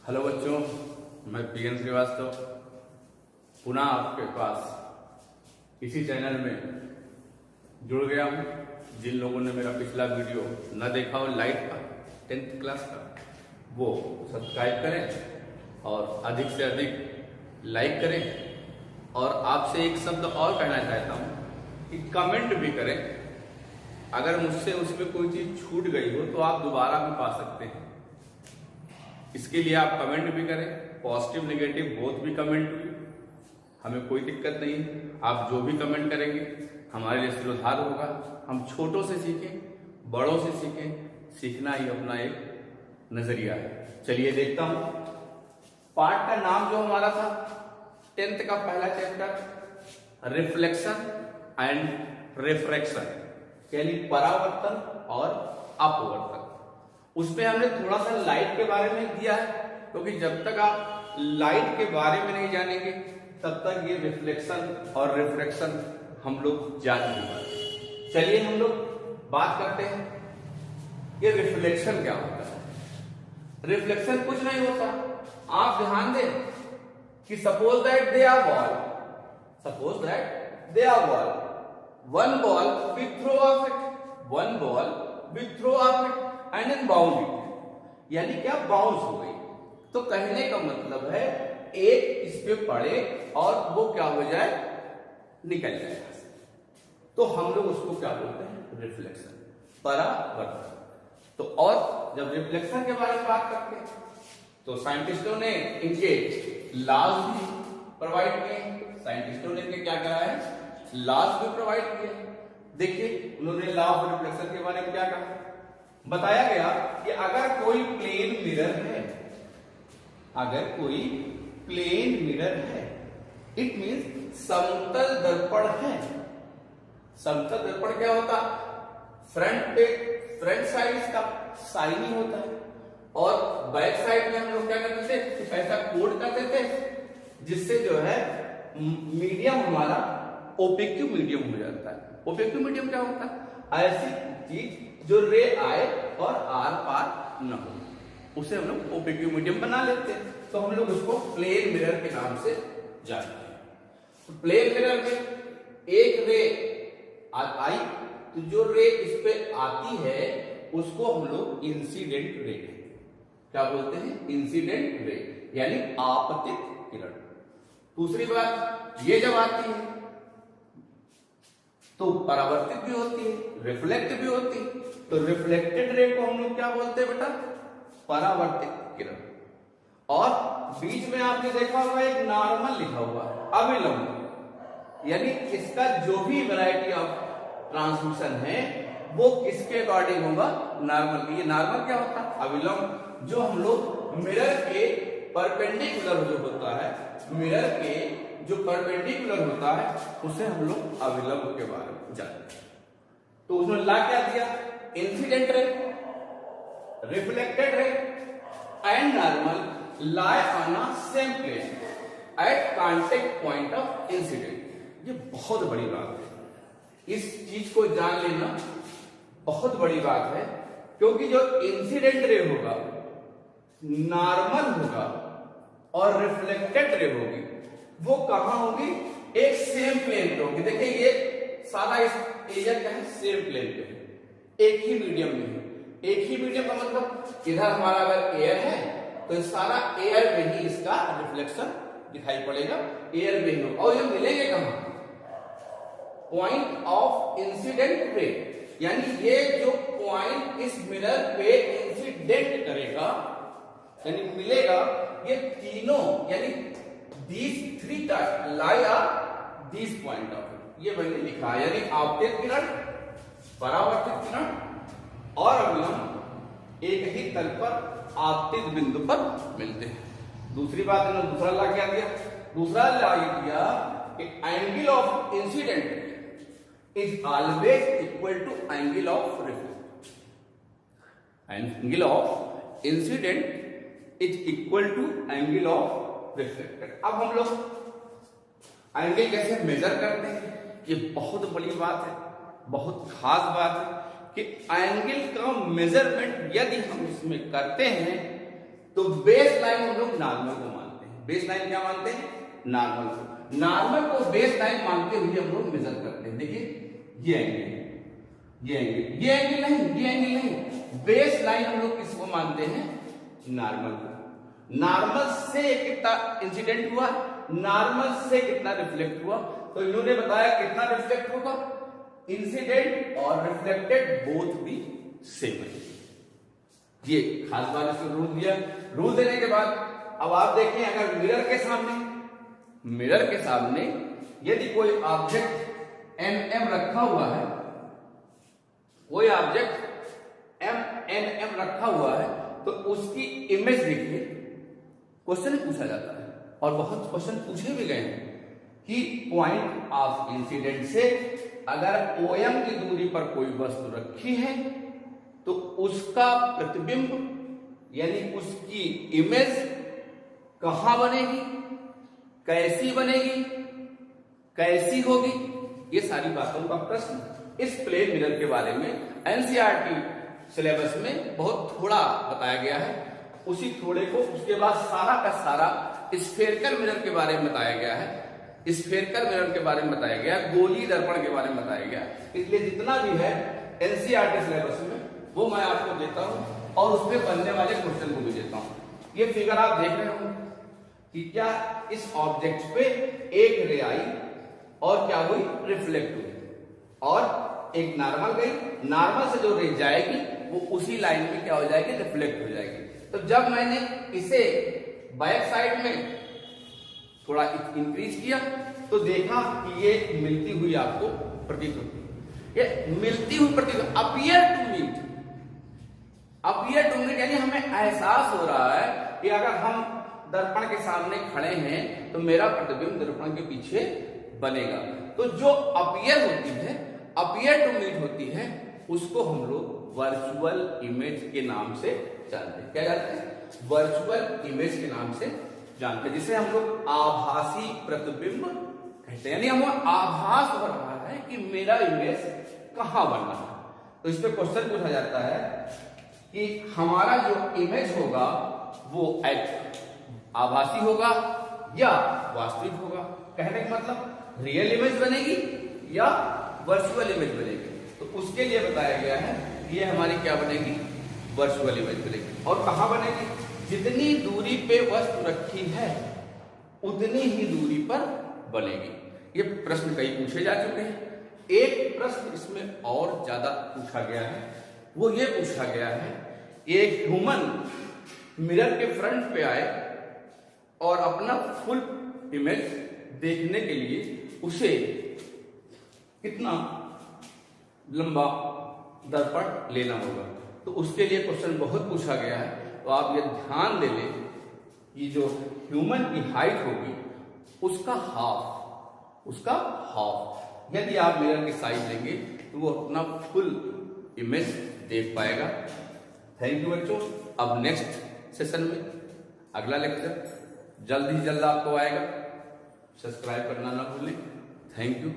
Hello बच्चों, मैं PN Srivastava पुनः आपके पास इसी चैनल में जुड़ गया हूँ। जिन लोगों ने मेरा पिछला वीडियो न देखा हो लाइट का 10th क्लास का, वो सब्सक्राइब करें और अधिक से अधिक लाइक करें। और आपसे एक शब्द और कहना चाहता हूँ कि कमेंट भी करें। अगर मुझसे उसमें कोई चीज़ छूट गई हो तो आप दोबारा भी पा सकते हैं। इसके लिए आप कमेंट भी करें, पॉजिटिव नेगेटिव बोथ भी कमेंट हुई, हमें कोई दिक्कत नहीं। आप जो भी कमेंट करेंगे हमारे लिए सुधार होगा। हम छोटों से सीखें, बड़ों से सीखें, सीखना ही अपना एक नजरिया है। चलिए देखता हूं। पार्ट का नाम जो हमारा था 10th का पहला चैप्टर रिफ्लेक्शन एंड रिफ्रैक्शन, यानी परावर्तन और अपवर्तन। उसमें हमने थोड़ा सा लाइट के बारे में दिया है, क्योंकि जब तक आप लाइट के बारे में नहीं जानेंगे तब तक ये रिफ्लेक्शन और रिफ्रैक्शन हम लोग जान नहीं पाते। चलिए हम लोग बात करते हैं ये रिफ्लेक्शन क्या होता है। रिफ्लेक्शन कुछ नहीं होता। आप ध्यान दें कि suppose that they are ball, one ball we throw off it and then bound it, यानी क्या बाउंस हो गई। तो कहने का मतलब है एक इस पे पड़े और वो क्या हो जाए, निकल जाए। तो हम लोग उसको क्या बोलते हैं, रिफ्लेक्शन, परावर्तन। तो और जब रिफ्लेक्शन के बारे में बात करते हैं तो साइंटिस्टों ने इनके लॉज भी प्रोवाइड किए। साइंटिस्टों ने इनके क्या करा है, लॉज भी प्रोवाइड किए। देखिए उन्होंने लॉ ऑफ रिफ्लेक्शन के बारे में क्या कहा, बताया गया कि अगर कोई प्लेन मिरर है, इट मींस समतल दर्पण है। समतल दर्पण क्या होता, फ्रंट साइड इसका शाइनी होता है और बैक साइड में हम लोग क्या करते थे, कुछ ऐसा कोड करते थे जिससे जो है मीडियम हमारा ओपेक्यू मीडियम हो जाता है। ओपेक्यू मीडियम क्या होता है, ऐसी चीज जो रे आए और आर पार न हो, उसे हम लोग ओपेक्यू मीडियम बना लेते हैं। तो हम लोग उसको प्लेन मिरर के नाम से जानते हैं। तो प्लेन मिरर में एक रे आई, तो जो रे इस पे आती है उसको हम लोग इंसिडेंट रे क्या बोलते हैं, इंसिडेंट रे, यानी आपतित किरण। दूसरी बात, ये जब आती है तो परावर्तित भी होती है, रिफ्लेक्ट भी होती है। तो रिफ्लेक्टेड रे को हम लोग क्या बोलते हैं बेटा, परावर्तित किरण। और बीच में आपने देखा होगा एक नॉर्मल लिखा हुआ है, अविलंब, यानी इसका जो भी वैरायटी ऑफ ट्रांसमिशन है वो किसके अकॉर्डिंग होगा, नॉर्मल। ये नॉर्मल क्या होता है, अविलंब, जो हम लोग मिरर के परपेंडिकुलर जो होता है, मिरर के जो परपेंडिकुलर होता है उसे हम लोग अविलंब के बारे में जानते हैं। तो उसमें ला क्या दिया, incident ray, reflected ray and normal lie on a same plane at contact point of incident. ये बहुत बड़ी बात है, इस चीज को जान लेना बहुत बड़ी बात है, क्योंकि जो इंसिडेंट रे होगा, नॉर्मल होगा और रिफ्लेक्टेड रे होगी, वो कहां होगी, एक सेम प्लेन पे होगी। देखिए ये सारा इस एरिया क्या है, सेम प्लेन पे है, एक ही मीडियम में है। एक ही मीडियम का मतलब इधर हमारा अगर एयर है तो सारा एयर में ही इसका रिफ्लेक्शन दिखाई पड़ेगा, एयर में ही होगा। और ये मिलेंगे कहां, पॉइंट ऑफ इंसिडेंट रे, यानी ये जो पॉइंट इस मिरर पे इंसिडेंट करेगा, यानी मिलेगा, ये तीनों, यानी these three lie at these point of view, ये मैंने लिखा है, यानी आपतित किरण, परावर्तित किरण और अविलंब एक ही तल पर आपतित बिंदु पर मिलते हैं। दूसरी बात इन्होंने दूसरा ला क्या दिया, दूसरा ला दिया कि angle of incident is always equal to angle of reflect. Angle of incident is equal to angle of reflected. अब हम लोग एंगल कैसे मेजर करते हैं, ये बहुत बड़ी बात है, बहुत खास बात है कि एंगल का मेजरमेंट यदि हम इसमें करते हैं तो बेस लाइन हम लोग नॉर्मल को मानते हैं। बेस लाइन क्या मानते हैं? नॉर्मल को। नॉर्मल को बेस लाइन मानते हुए हम लोग मेजर करते हैं। देखिए ये एंगल, ये एंगल, ये एंगल नहीं, ये एंगल नहीं, बेस लाइन हम लोग किसको मानते हैं? नॉर्मल को। नॉर्मल से कितना इंसिडेंट हुआ, नॉर्मल से कितना रिफ्लेक्ट हुआ, तो इन्होंने बताया कितना रिफ्लेक्ट होगा, इंसिडेंट और रिफ्लेक्टेड बोथ भी सेम है। ये खास बात इसको रूल दिया। रूल देने के बाद अब आप देखें, अगर मिरर के सामने यदि कोई ऑब्जेक्ट एम रखा हुआ है, कोई ऑब्जेक्ट एम रखा हुआ है, तो उसकी इमेज देखिए, क्वेश्चन पूछा जाता है और बहुत क्वेश्चन पूछे भी गए हैं कि पॉइंट ऑफ इंसिडेंट से अगर OM की दूरी पर कोई वस्तु रखी है तो उसका प्रतिबिंब यानी उसकी इमेज कहां बनेगी, कैसी बनेगी, कैसी होगी, ये सारी बातों का प्रश्न इस प्लेन मिरर के बारे में NCERT सिलेबस में बहुत थोड़ा बताया गया है। उसी थोड़े को उसके बाद सारा का सारा स्फेरिकल मिरर के बारे में बताया गया है, स्फेरिकल मिरर के बारे में बताया गया, गोली दर्पण के बारे में बताया गया। इसलिए जितना भी है NCERT सिलेबस में वो मैं आपको देता हूं और उसमें बनने वाले क्वेश्चन को भी देता हूं। ये फिगर आप देख रहे हो कि क्या इस ऑब्जेक्ट पे एक रे आई और क्या हुई, रिफ्लेक्ट हुई, और एक नॉर्मल गई, नॉर्मल से जो रे जाएगी वो उसी लाइन में क्या हो जाएगी, रिफ्लेक्ट हो जाएगी। तो जब मैंने इसे बैक साइड में थोड़ा इंक्रीज किया तो देखा कि ये मिलती हुई आपको प्रतीत होती है, ये मिलती हुई प्रतीत, अपीयर टू मीट यानी हमें एहसास हो रहा है कि अगर हम दर्पण के सामने खड़े हैं तो मेरा प्रतिबिंब दर्पण के पीछे बनेगा। तो जो अपीयर होती है, अपीयर टू मीट होती है, उसको हम लोग वर्चुअल इमेज के नाम से जानते हैं। क्या जानते हैं? वर्चुअल इमेज के नाम से जानते हैं, जिसे हम लोग आभासी प्रतिबिंब कहते हैं। यानी हमें आभास हो रहा है कि मेरा इमेज कहां बन रहा है। तो इस पे क्वेश्चन पूछा जाता है कि हमारा जो इमेज होगा वो आभासी होगा या वास्तविक होगा। कहने का मतलब रियल इमेज बनेगी या वर्चुअल इमेज बनेगी। तो उसके लिए बताया गया है कि ये हमारी क्या बनेगी, वर्चुअल इमेज बनेगी। और कहां बनेगी? जितनी दूरी पे वस्तु रखी है उतनी ही दूरी पर बनेगी। ये प्रश्न कई पूछे जा चुके हैं। एक प्रश्न इसमें और ज्यादा पूछा गया है, वो ये पूछा गया है, एक ह्यूमन मिरर के फ्रंट पे आए और अपना फुल इमेज देखने के लिए उसे कितना लंबा दर्पण लेना होगा। तो उसके लिए क्वेश्चन बहुत पूछा गया है। तो आप ये ध्यान दे लें कि जो ह्यूमन की हाइट होगी उसका हाफ यदि आप मिरर की साइज लेंगे तो वो अपना फुल इमेज देख पाएगा। थैंक यू बच्चों। अब नेक्स्ट सेशन में अगला लेक्चर जल्द ही जल्द आपको आएगा। सब्सक्राइब करना ना भूलें। Thank you.